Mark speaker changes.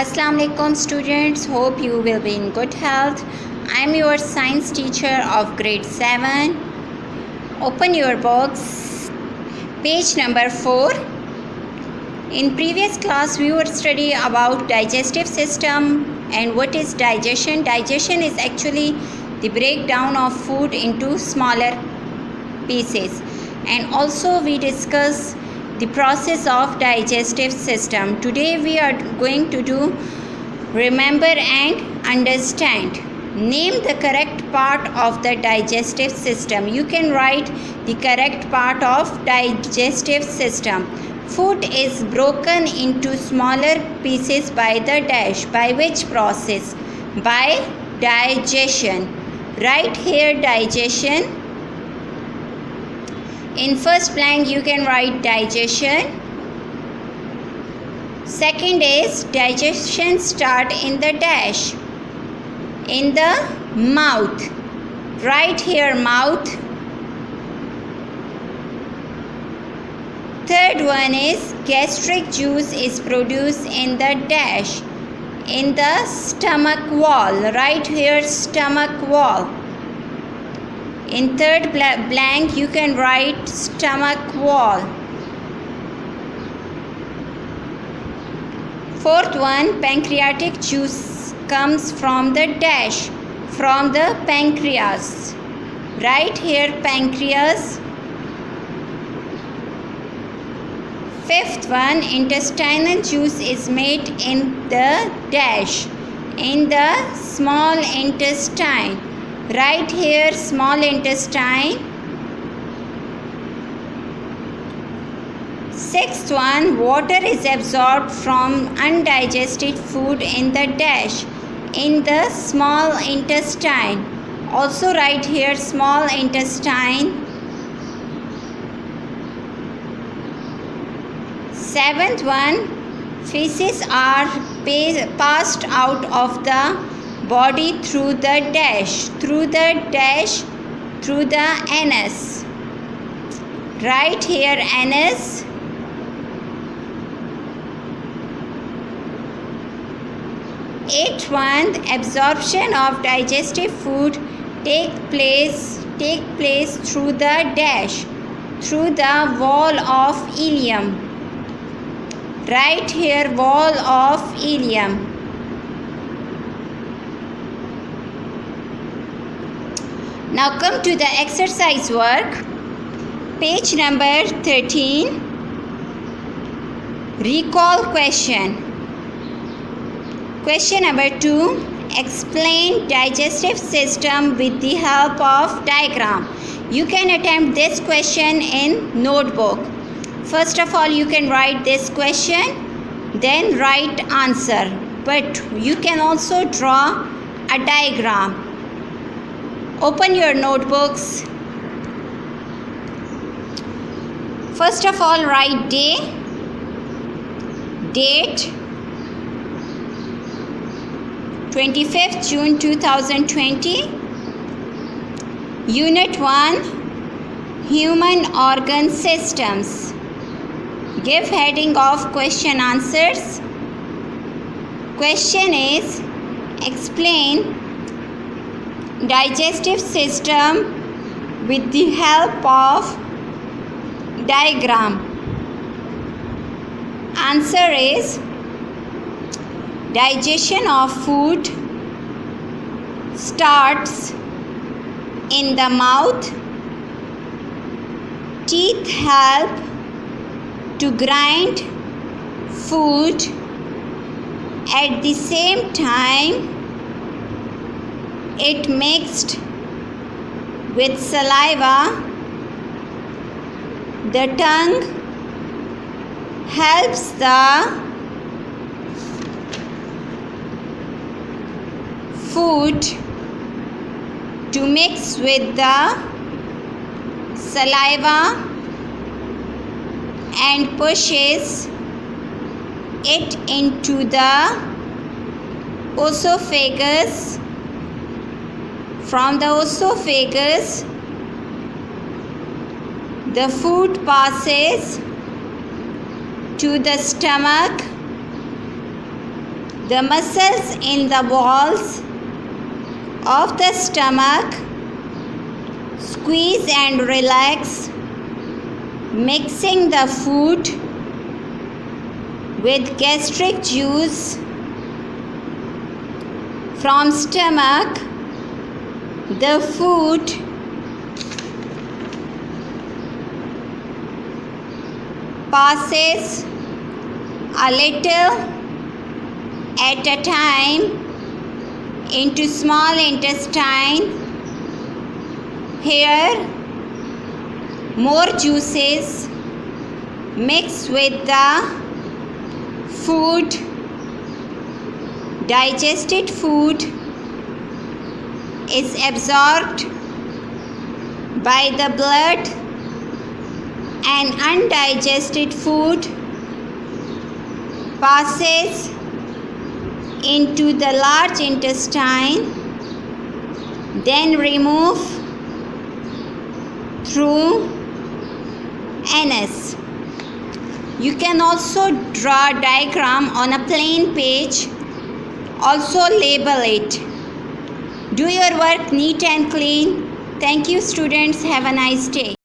Speaker 1: Assalamu alaikum students, hope you will be in good health. I am your science teacher of grade 7. Open your books, page number 4. In previous class we were studying about digestive system and what is digestion. Digestion is actually the breakdown of food into smaller pieces, and also we discuss the process of digestive system. Today we are going to do remember and understand. Name the correct part of the digestive system. You can write the correct part of digestive system. Food is broken into smaller pieces by the dash. By which process? By digestion. Write here digestion. In first blank you can write digestion. Second is digestion start in the dash, in the mouth. Write here mouth. Third one is gastric juice is produced in the dash, in the stomach wall. Write here stomach wall. In third blank you can write stomach wall. Fourth one, pancreatic juice comes from the dash, from the pancreas. Write here pancreas. Fifth one, intestinal juice is made in the dash, in the small intestine. Write here small intestine. Sixth one, water is absorbed from undigested food in the dash, in the small intestine. Also write here small intestine. Seventh one, feces are passed out of the body through the dash, through the anus. Write here anus. Eighth one, absorption of digestive food take place through the dash, through the wall of ileum. Write here wall of ileum. Now come to the exercise work, page number 13. Recall question. Question number 2. Explain digestive system with the help of diagram. You can attempt this question in notebook. First of all, you can write this question, then write answer. But you can also draw a diagram. Open your notebooks. First of all, write date, 25th June 2020. Unit 1, Human Organ Systems. Give heading of question answers. Question is, explain digestive system with the help of diagram. Answer is, digestion of food starts in the mouth. Teeth help to grind food. At the same time, it mixed with saliva. The tongue helps the food to mix with the saliva and pushes it into the esophagus. From the esophagus, the food passes to the stomach The muscles in the walls of the stomach squeeze and relax, mixing the food with gastric juice from stomach. The food passes a little at a time into small intestine. Here, more juices mix with the food. Digested food is absorbed by the blood, and undigested food passes into the large intestine, then remove through anus. You can also draw a diagram on a plain page. Also label it. Do your work neat and clean. Thank you, students. Have a nice day.